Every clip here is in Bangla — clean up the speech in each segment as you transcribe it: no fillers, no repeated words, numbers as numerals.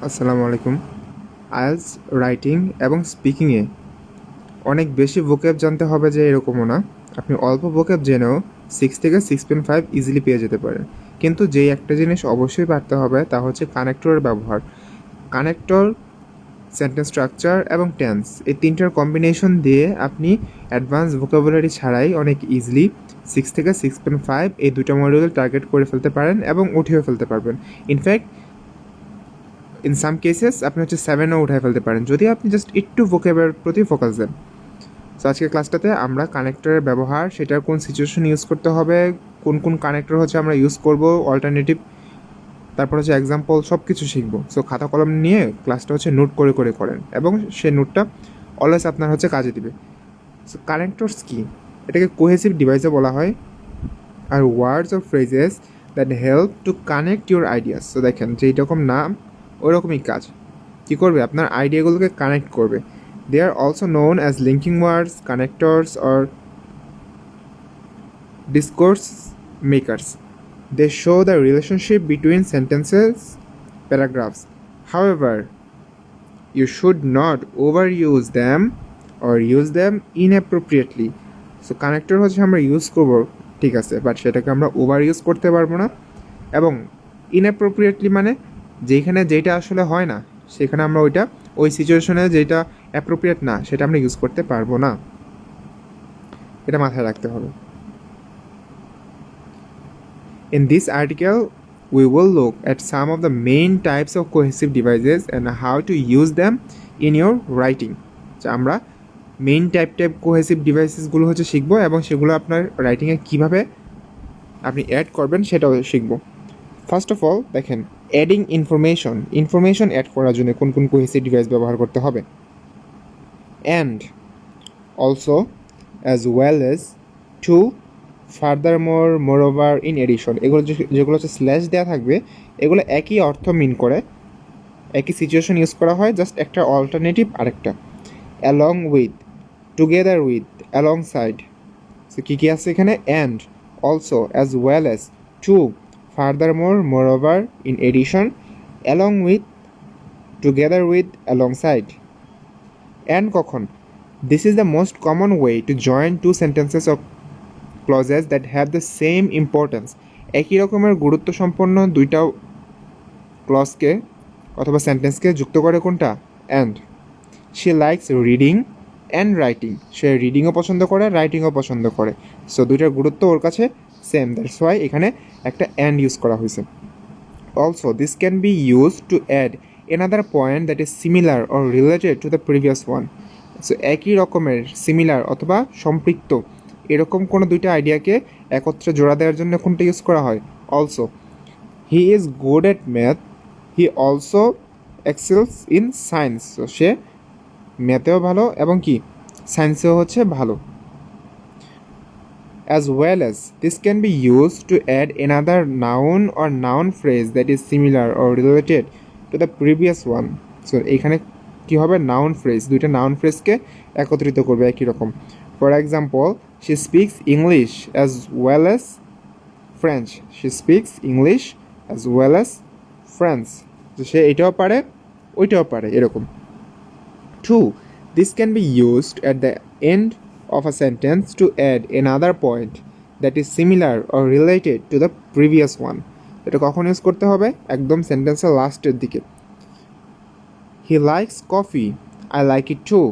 আসসালামু আলাইকুম। আইএলটিএস রাইটিং এবং স্পিকিংয়ে অনেক বেশি ভোকেব জানতে হবে যে এরকমও না। আপনি অল্প ভোকেব জেনেও 6 থেকে 6.5 ইজিলি পেয়ে যেতে পারেন। কিন্তু যেই একটা জিনিস অবশ্যই পারতে হবে তা হচ্ছে কানেক্টরের ব্যবহার। কানেক্টর, সেন্টেন্স স্ট্রাকচার এবং টেন্স এই তিনটার কম্বিনেশন দিয়ে আপনি অ্যাডভান্স ভোকাবুলারি ছাড়াই অনেক ইজিলি 6 থেকে 6.5 এই দুটো মডিউল টার্গেট করে ফেলতে পারেন এবং উঠিয়ে ফেলতে পারবেন। ইনফ্যাক্ট ইন সাম কেসেস আপনি হচ্ছে 7ও উঠায় ফেলতে পারেন যদি আপনি জাস্ট একটু ভোকেবের প্রতি ফোকাস দেন। সো আজকের ক্লাসটাতে আমরা কানেক্টরের ব্যবহার, সেটার কোন সিচুয়েশন ইউজ করতে হবে, কোন কোন কানেক্টর হচ্ছে আমরা ইউজ করব, অল্টারনেটিভ, তারপর হচ্ছে এক্সাম্পল, সব কিছু শিখবো। সো খাতা কলম নিয়ে ক্লাসটা হচ্ছে নোট করে করে করেন এবং সেই নোটটা অলওয়েজ আপনার হচ্ছে কাজে দিবে। সো কানেক্টরস কি? এটাকে কোহেসিভ ডিভাইসে বলা হয়, আর words of phrases that help to connect your ideas. So দেখেন যেই রকম নাম ওই রকমই কাজ। কী করবে? আপনার আইডিয়াগুলোকে কানেক্ট করবে। They are also known as linking words, connectors or discourse makers. They show the relationship between sentences, paragraphs. However, you should not overuse them or use them inappropriately. So connector হচ্ছে আমরা ইউজ করবো, ঠিক আছে, বাট সেটাকে আমরা ওভার ইউজ করতে পারবো না। এবং ইনঅ্যাপ্রোপ্রিয়েটলি মানে যেখানে যেটা আসলে হয় না সেখানে আমরা ওই সিচুয়েশনে যেটা অ্যাপ্রোপ্রিয়েট না সেটা আমরা ইউজ করতে পারবো না। এটা মাথায় রাখতে হবে। In this article, we will look at some of the main types of cohesive devices and how to use them in your writing. আমরা মেইন টাইপ কোহেসিভ ডিভাইসেসগুলো হচ্ছে শিখবো এবং সেগুলো আপনার রাইটিংয়ে কীভাবে আপনি অ্যাড করবেন সেটাও শিখবো। ফার্স্ট অফ অল দেখেন, অ্যাডিং ইনফরমেশন অ্যাড করার জন্য কোন কোন কোহেসিভ ডিভাইস ব্যবহার করতে হবে। And also, as well as, too, furthermore, moreover, in addition, এগুলো যেগুলো হচ্ছে স্ল্যাশ দেওয়া থাকবে এগুলো একই অর্থ মিন করে, একই সিচুয়েশন ইউজ করা হয়, জাস্ট একটা অল্টারনেটিভ আরেকটা। Along with, together with, alongside. So কী কী আছে এখানে? And, also, as well as, too, furthermore, moreover, in addition, along with, together with, alongside. And কখন? This is the most common way to join two sentences of clauses that have the same importance. একই রকমের গুরুত্বসম্পন্ন দুইটা ক্লজকে অথবা সেন্টেন্সকে যুক্ত করে কোনটা? And. She likes reading and writing, সে রিডিংও পছন্দ করে, রাইটিংও পছন্দ করে। সো দুইটার গুরুত্ব ওর কাছে সেম, দ্যাটস ওয়াই এখানে একটা অ্যান্ড ইউজ করা হয়েছে। Also this can be use to add another point that is similar or related to the previous one. So একই রকমের, সিমিলার অথবা সম্পৃক্ত এরকম কোনো দুইটা আইডিয়াকে একত্রে জোড়া দেওয়ার জন্য কোনটা ইউজ করা হয়? Also. He is good at math, he also excels in science. So সে ম্যাথেও ভালো এবং কি সায়েন্সেও হচ্ছে ভালো। As well as, this can be used to add another noun or noun phrase that is similar or related to the previous one. So এখানে কি হবে? নাউন ফ্রেজ, দুইটা নাউন ফ্রেজকে একত্রিত করবে একই রকম। For example, she speaks English as well as French. She speaks English as well as French. তো সে এটাও পারে ওইটাও পারে এরকম। 2. This can be used at the end of a sentence to add another point that is similar or related to the previous one. এটা কখন ইউজ করতে হবে? একদম সেন্টেন্সের লাস্টের দিকে। He likes coffee, I like it too.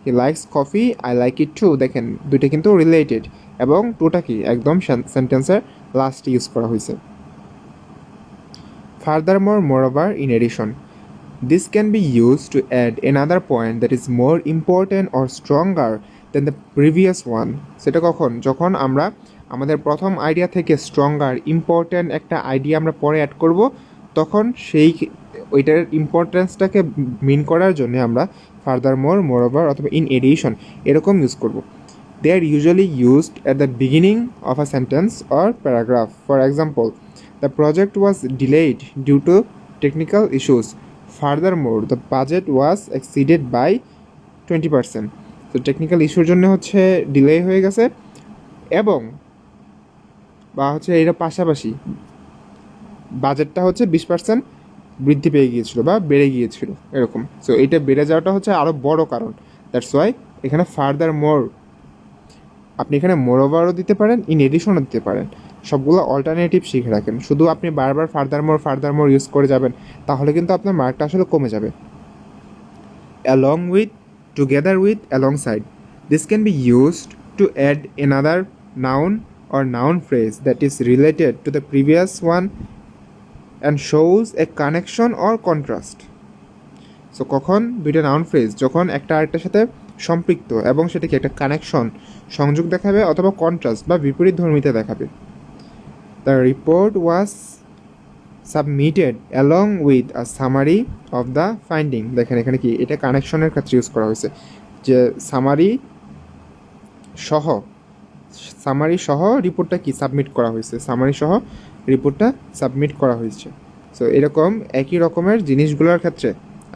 He likes coffee, I like it too. দেখেন দুইটা কিন্তু রিলেটেড এবং টুটা কি একদম সেন্টেন্সের লাস্টে ইউজ করা হয়েছে। Furthermore, moreover, in addition, this can be used to add another point that is more important or stronger than the previous one. সেটা কখন? যখন আমরা আমাদের প্রথম আইডিয়া থেকে স্ট্রঙ্গার, ইম্পর্ট্যান্ট একটা আইডিয়া আমরা পরে অ্যাড করব, তখন ওইটার ইম্পর্টেন্সটাকে মিন করার জন্য আমরা ফার্দারমোর, মোরওভার অথবা ইন এডিশন এরকম ইউজ করব। They are usually used at the beginning of a sentence or paragraph. For example, the project was delayed due to technical issues. Furthermore, the budget was exceeded by 20%. তো টেকনিক্যাল ইস্যুর জন্য হচ্ছে ডিলে হয়ে গেছে এবং বা হচ্ছে এর পাশাপাশি বাজেটটা হচ্ছে 20% বৃদ্ধি পেয়ে গিয়েছিল বা বেড়ে গিয়েছিল এরকম। সো এটা বেড়ে যাওয়াটা হচ্ছে আরও বড় কারণ। দ্যাটস ওয়াই এখানে ফার্দার মোর, আপনি এখানে মোরওভারও দিতে পারেন, ইন এডিশনও দিতে পারেন। সবগুলো অল্টারনেটিভ শিখে রাখেন। শুধু আপনি বারবার ফার্দার মোর ইউজ করে যাবেন তাহলে কিন্তু আপনার মার্কটা আসলে কমে যাবে। Along with, together with, alongside, this can be used to add another noun or noun phrase that is related to the previous one and shows a connection or contrast. So কখন দুইটা নাউন ফ্রেজ যখন একটা আরেকটার সাথে সম্পৃক্ত এবং সেটাকে একটা কানেকশন, সংযোগ দেখাবে অথবা কন্ট্রাস্ট বা বিপরীত ধর্মিতা দেখাবে। The report was submitted along with a summary of the finding. দেখেন এখানে কি এটা কানেকশনের ক্ষেত্রে ইউজ করা হয়েছে, যে সামারি সহ রিপোর্টটা কি সাবমিট করা হয়েছে, সামারি সহ রিপোর্টটা সাবমিট করা হয়েছে। সো এরকম একই রকমের জিনিসগুলোর ক্ষেত্রে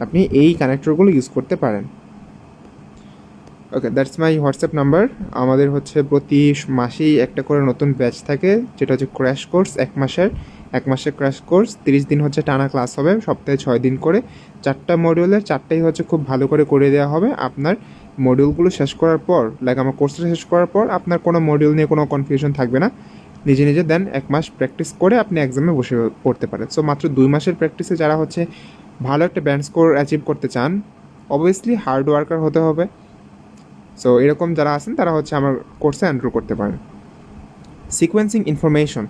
আপনি এই কানেক্টরগুলো ইউজ করতে পারেন। ওকে, দ্যাটস মাই হোয়াটসঅ্যাপ নাম্বার। আমাদের হচ্ছে প্রতি মাসেই একটা করে নতুন ব্যাচ থাকে, যেটা হচ্ছে ক্র্যাশ কোর্স, এক মাসের ক্র্যাশ কোর্স। 30 দিন হচ্ছে টানা ক্লাস হবে, সপ্তাহে 6 দিন করে। 4টা মডিউলের 4টাই হচ্ছে খুব ভালো করে দেওয়া হবে। আপনার মডিউলগুলো শেষ করার পর, আমার কোর্সটা শেষ করার পর আপনার কোনো মডিউল নিয়ে কোনো কনফিউশন থাকবে না। নিজে দেন 1 মাস প্র্যাকটিস করে আপনি এক্সামে বসে পড়তে পারেন। সো মাত্র 2 মাসের প্র্যাকটিসে যারা হচ্ছে ভালো একটা ব্যান্ড স্কোর অ্যাচিভ করতে চান, অবভিয়াসলি হার্ড ওয়ার্কার হতে হবে। সো এরকম যারা আছেন তারা হচ্ছে আমার কোর্সে এনরোল করতে পারেন। Sequencing information,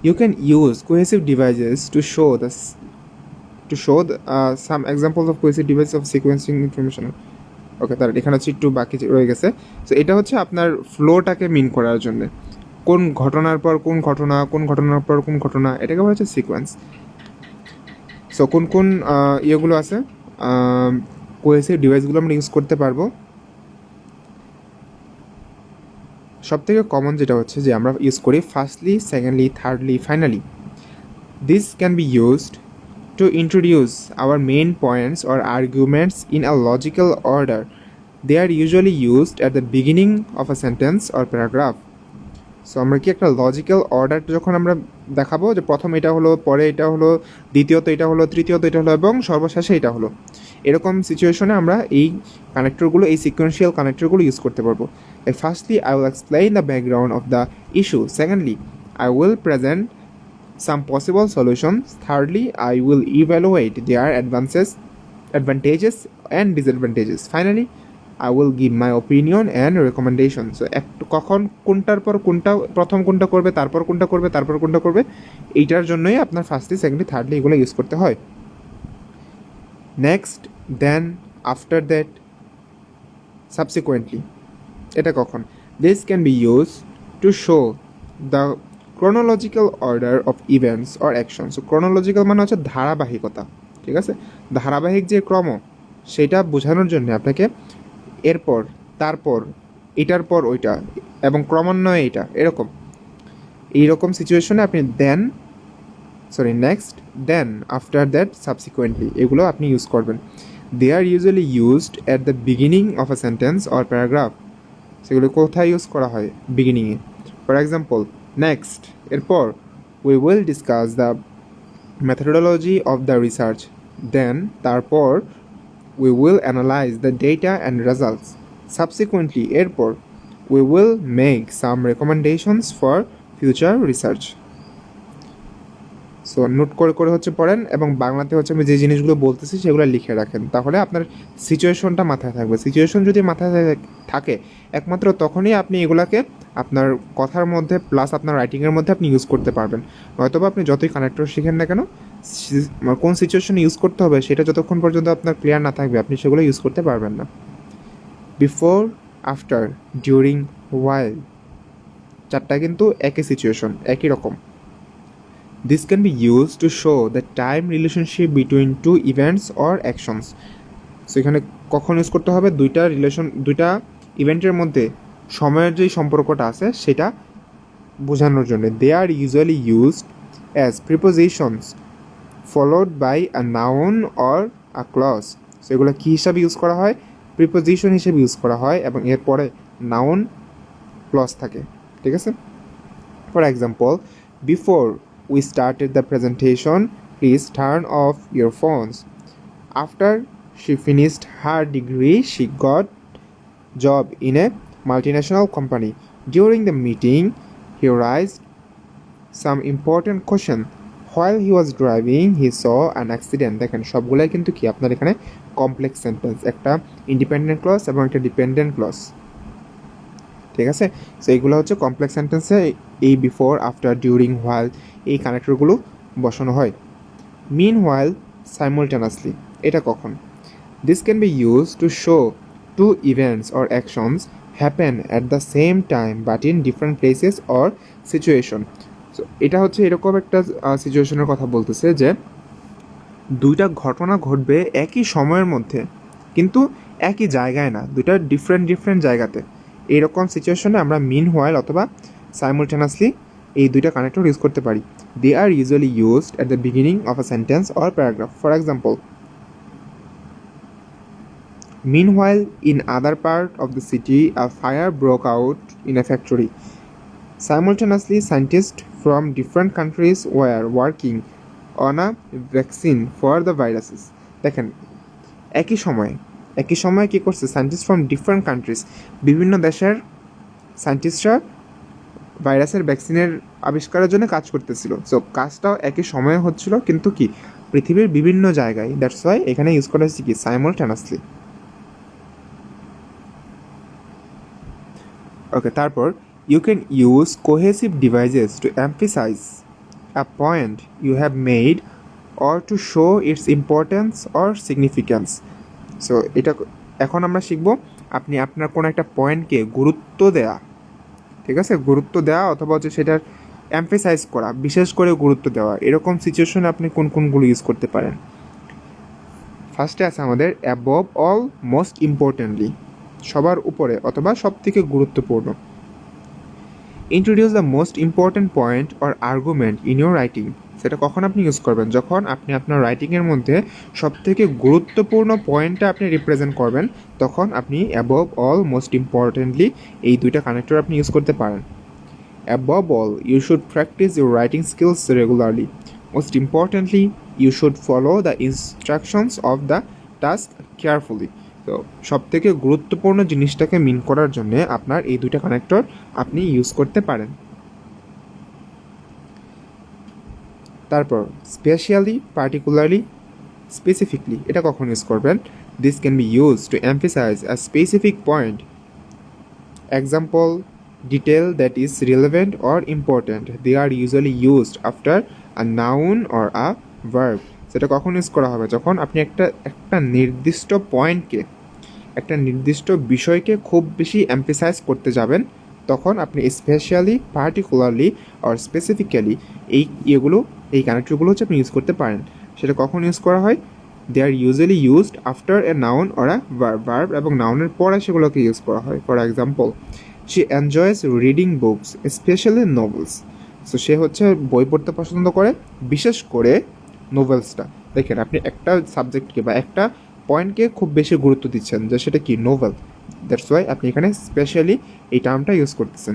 you can use cohesive devices to show some examples of cohesive devices of sequencing information. ওকে, তার এখানে হচ্ছে একটু বাকি রয়ে গেছে। সো এটা হচ্ছে আপনার ফ্লোটাকে মিন করার জন্য, কোন ঘটনার পর কোন ঘটনা, কোন ঘটনার পর কোন ঘটনা, এটাকে বলা হচ্ছে সিকোয়েন্স। সো কোন ইয়েগুলো আছে, কোহেসিভ ডিভাইসগুলো আমরা ইউজ করতে পারবো। সবথেকে কমন যেটা হচ্ছে যে আমরা ইউজ করি firstly, secondly, thirdly, finally. This can be used to introduce our main points or arguments in a logical order. They are usually used at the beginning of a sentence or paragraph. So আমরা কি একটা লজিক্যাল অর্ডার যখন আমরা দেখাবো, যে প্রথম এটা হলো, পরে এটা হলো, দ্বিতীয়ত এটা হলো, তৃতীয়ত এটা হলো এবং সর্বশেষে এটা হলো, এরকম সিচুয়েশনে আমরা এই কানেক্টরগুলো, এই সিকোয়েন্সিয়াল কানেক্টরগুলো ইউজ করতে পারবো। Firstly I will explain the background of the issue, secondly I will present some possible solutions, thirdly I will evaluate their advantages and disadvantages, finally I will give my opinion and recommendations. So একটু কখন কোনটার পর কোনটা, প্রথম কোনটা করবে, তারপর কোনটা করবে, তারপর কোনটা করবে, এইটার জন্যই আপনার ফার্স্টলি, সেকেন্ডলি, থার্ডলি এগুলো ইউজ করতে হয়। Next, then, after that, subsequently, এটা কখন? This can be use to show the chronological order of events or action. So chronological মানে হচ্ছে ধারাবাহিকতা, ঠিক আছে? ধারাবাহিক যে ক্রম, সেটা বোঝানোর জন্য আপনাকে এরপর, তারপর, এটার পর ওইটা এবং ক্রমান্বয়ে এটা, এইরকম সিচুয়েশনে আপনি next, then, after that, subsequently এগুলো আপনি ইউজ করবেন। They are usually used at the beginning of a sentence or paragraph. সেগুলো কোথায় ইউজ করা হয়? বিগিনিংয়ে। ফর এক্সাম্পল, নেক্সট এরপর, we will discuss the methodology of the research. Then তারপর, we will analyse the data and results. Subsequently এরপর, we will make some recommendations for future research. So note করে হচ্ছে পড়েন এবং বাংলাতে হচ্ছে আমি যে জিনিসগুলো বলতেছি সেগুলো লিখে রাখেন, তাহলে আপনার সিচুয়েশনটা মাথায় থাকবে। সিচুয়েশন যদি মাথায় থাকে একমাত্র তখনই আপনি এগুলাকে আপনার কথার মধ্যে প্লাস আপনার রাইটিংয়ের মধ্যে আপনি ইউজ করতে পারবেন। নয়তোবা আপনি যতই কানেক্টর শিখেন না কেন, কোন সিচুয়েশনে ইউজ করতে হবে সেটা যতক্ষণ পর্যন্ত আপনার ক্লিয়ার না থাকবে আপনি সেগুলো ইউজ করতে পারবেন না। বিফোর, আফটার, ডিউরিং, হোয়াইল, চারটা কিন্তু একই সিচুয়েশন, একই রকম। This can be used to show the time relationship between two events or actions. So এখানে কখন ইউজ করতে হবে? দুইটা ইভেন্টের মধ্যে সময়ের যে সম্পর্কটা আছে সেটা বোঝানোর জন্য। They are usually used as prepositions followed by a noun or a clause. So এগুলো কী হিসাবে ইউজ করা হয়? প্রিপোজিশন হিসেবে ইউজ করা হয় এবং এরপরে নাউন ক্লজ থাকে, ঠিক আছে? For example, before we started the presentation, please turn off your phones. After she finished her degree, she got job in a multinational company. During the meeting, he raised some important question. While he was driving, he saw an accident. দেখেন সবগুলাই কিন্তু কি আপনার এখানে কমপ্লেক্স সেন্টেন্স, একটা ইন্ডিপেন্ডেন্ট ক্লজ এবং একটা ডিপেন্ডেন্ট ক্লজ, ঠিক আছে। সো এইগুলো হচ্ছে কমপ্লেক্স সেন্টেন্সে এই বিফোর, আফটার, ডিউরিং, হোয়াইল এই কানেক্টরগুলো বসানো হয়। মিন হোয়াইল, সাইমultaneously, এটা কখন? This can be use to show two events or actions happen at the same time but in different places or situation. So এটা হচ্ছে এরকম একটা সিচুয়েশনের কথা বলতেছে যে দুইটা ঘটনা ঘটবে একই সময়ের মধ্যে কিন্তু একই জায়গায় না, দুইটা ডিফারেন্ট জায়গাতে। এইরকম সিচুয়েশনে আমরা মিন হোয়াইল অথবা সাইমultaneously এই দুইটা কানেক্টর ইউজ করতে পারি। They are usually used at the beginning of a sentence or paragraph. For example, meanwhile in other part of the city a fire broke out in a factory. Simultaneously, scientists from different countries were working on a vaccine for the viruses. দেখেন একই সময়ে কী করছে, সায়েন্টিস্ট ফ্রম ডিফারেন্ট কান্ট্রিজ, বিভিন্ন দেশের সায়েন্টিস্টরা ভাইরাসের ভ্যাকসিনের আবিষ্কারের জন্য কাজ করতেছিল। সো কাজটাও একই সময়ে হচ্ছিল কিন্তু কি পৃথিবীর বিভিন্ন জায়গায়। দ্যাটস ওয়াই এখানে ইউজ করা হচ্ছে কি সাইমultaneously। ওকে, তারপর you can use cohesive devices to emphasize a point you have made or to show its importance or significance. So এটা এখন আমরা শিখব আপনি আপনার কোনো একটা পয়েন্টকে গুরুত্ব দেওয়া, ঠিক আছে, গুরুত্ব দেওয়া অথবা হচ্ছে সেটার এমফেসাইজ করা, বিশেষ করে গুরুত্ব দেওয়া, এরকম সিচুয়েশনে আপনি কোনগুলো ইউজ করতে পারেন। ফার্স্টে আছে আমাদের অ্যাবভ অল, মোস্ট ইম্পর্টেন্টলি, সবার উপরে অথবা সব থেকে গুরুত্বপূর্ণ। Introduce the most important point or argument in your writing. সেটা কখন আপনি ইউজ করবেন, যখন আপনি আপনার রাইটিংয়ের মধ্যে সবথেকে গুরুত্বপূর্ণ পয়েন্টটা আপনি রিপ্রেজেন্ট করবেন, তখন আপনি অ্যাবভ অল, মোস্ট ইম্পর্টেন্টলি এই দুইটা কানেক্টর আপনি ইউজ করতে পারেন। Above all, you should practice your writing skills regularly. Most importantly, you should follow the instructions of the task carefully. তো সবথেকে গুরুত্বপূর্ণ জিনিসটাকে মিন করার জন্য আপনার এই দুইটা কানেক্টর আপনি ইউজ করতে পারেন। তারপর স্পেশালি, পার্টিকুলারলি, স্পেসিফিকলি, এটা কখন ইউজ করবেন? This can be use to emphasise a specific point. Example, detail that is relevant or important, they are usually used after a noun or a verb. সেটা কখন ইউজ করা হবে? যখন আপনি একটা নির্দিষ্ট পয়েন্টকে, একটা নির্দিষ্ট বিষয়কে খুব বেশি এমফেসাইজ করতে যাবেন, তখন আপনি স্পেশালি, পার্টিকুলারলি আর স্পেসিফিক্যালি এই কানেক্টরগুলো হচ্ছে আপনি ইউজ করতে পারেন। সেটা কখন ইউজ করা হয়? They are usually used after a noun or a verb এবং নাউনের পরে সেগুলোকে ইউজ করা হয়। For example, she enjoys reading books specially novels. So সে হচ্ছে বই পড়তে পছন্দ করে, বিশেষ করে নোভেলসটা। দেখেন আপনি একটা সাবজেক্টকে বা একটা পয়েন্টকে খুব বেশি গুরুত্ব দিচ্ছেন যে সেটা কি নোভেল। দ্যাটস ওয়াই আপনি এখানে স্পেশালি এই টার্মটা ইউজ করতেছেন।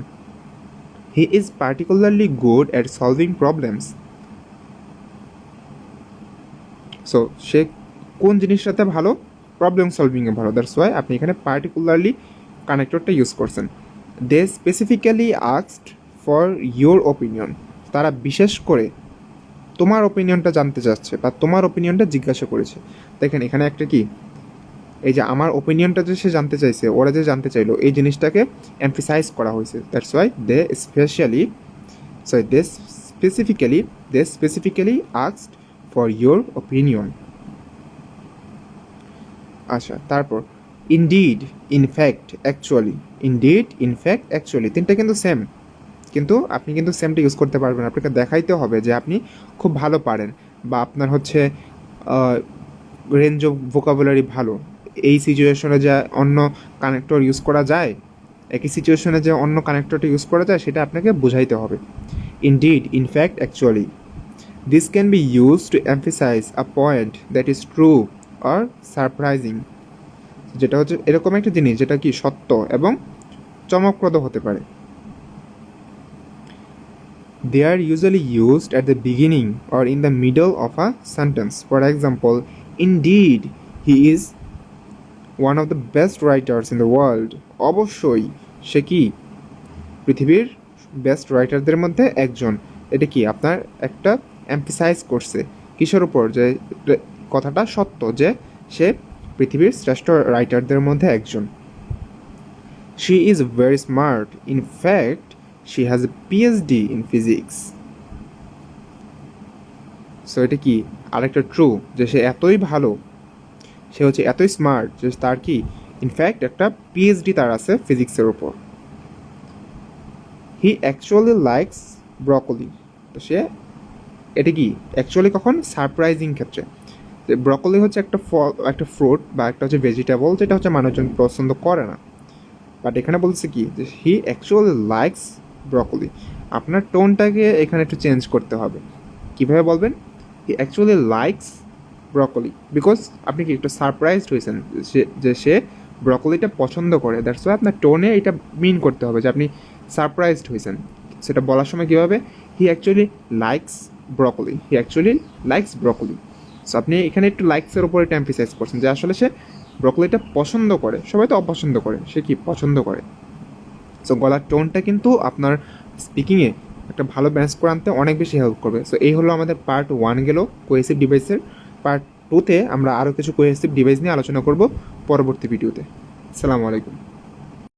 He is particularly good at solving problems. So সে কোন জিনিসটাতে ভালো? প্রবলেম সলভিংয়ে ভালো। দ্যাটস ওয়াই আপনি এখানে পার্টিকুলারলি কানেক্টরটা ইউজ করছেন। They specifically asked for your opinion. তারা বিশেষ করে তোমার ওপিনিয়নটা জানতে চাচ্ছে বা তোমার ওপিনিয়নটা জিজ্ঞাসা করেছে। দেখেন এখানে একটা কি, এই যে আমার ওপিনিয়নটা যে সে জানতে চাইছে, ওরা যে জানতে চাইলো, এই জিনিসটাকে এমফেসাইজ করা হয়েছে। That's why they specifically asked for your opinion. আচ্ছা, তারপর indeed, in fact, actually. Indeed, in fact, actually তিনটা কিন্তু সেম, কিন্তু আপনি কিন্তু সেমটা ইউজ করতে পারবেন। আপনাকে দেখাইতে হবে যে আপনি খুব ভালো পারেন বা আপনার হচ্ছে রেঞ্জ অফ ভোকাবুলারি ভালো। এই সিচুয়েশনে যে অন্য কানেক্টর ইউজ করা যায়, একই সিচুয়েশনে যে অন্য কানেক্টরটা ইউজ করা যায়, সেটা আপনাকে বোঝাইতে হবে। Indeed, in fact, actually. This can be use to emphasise a point that is true or surprising. যেটা হচ্ছে এরকম একটা জিনিস যেটা কি সত্য এবং চমকপ্রদ হতে পারে। They are usually used at the beginning or in the middle of a sentence. For example, indeed, he is one of the best writers in the world. অবশ্যই সে কি পৃথিবীর বেস্ট রাইটারদের মধ্যে একজন। এটা কি আপনার একটা এমফিসাইজ করছে কিসের উপর, যে কথাটা সত্য যে সে পৃথিবীর শ্রেষ্ঠ রাইটারদের মধ্যে একজন। She is very smart. In fact, she has a PhD in physics. So এটা কি আরেকটা ট্রু, যে সে এতই ভালো, সে হচ্ছে এতই স্মার্ট যে তার কি ইনফ্যাক্ট একটা পিএইচডি তার আছে ফিজিক্সের উপর। হি অ্যাকচুয়ালি লাইকস ব্রকলি। তো সে এটা কি অ্যাকচুয়ালি কখন সারপ্রাইজিং ক্ষেত্রে, যে ব্রকলি হচ্ছে একটা ফল, একটা ফ্রুট বা একটা হচ্ছে ভেজিটেবল যেটা হচ্ছে মানুষজন পছন্দ করে না, বাট এখানে বলছে কি যে হি অ্যাকচুয়ালি লাইকস ব্রকলি। আপনার টোনটাকে এখানে একটু চেঞ্জ করতে হবে। কীভাবে বলবেন? হি অ্যাকচুয়ালি লাইকস ব্রকলি, বিকজ আপনি কি একটু সারপ্রাইজড হয়েছেন যে সে ব্রকলিটা পছন্দ করে, দ্যাটস ওয়াই আপনার টোনে এটা মিন করতে হবে যে আপনি সারপ্রাইজড হয়েছেন। সেটা বলার সময় কীভাবে? হি অ্যাকচুয়ালি লাইকস ব্রকলি, হি অ্যাকচুয়ালি লাইকস ব্রকলি। সো আপনি এখানে একটু লাইকসের উপরে এটা এমফাসাইজ করছেন যে আসলে সে ব্রকলিটা পছন্দ করে, সবাই তো অপছন্দ করে, সে কি পছন্দ করে। সো গলার টোনটা কিন্তু আপনার স্পিকিংয়ে একটা ভালো ব্যালেন্স করে আনতে অনেক বেশি হেল্প করবে। সো এই হলো আমাদের পার্ট 1 গেল কোহেসিভ ডিভাইসের। পার্ট 2তে আমরা আরও কিছু কোহেসিভ ডিভাইস নিয়ে আলোচনা করব পরবর্তী ভিডিওতে। আসসালামু আলাইকুম।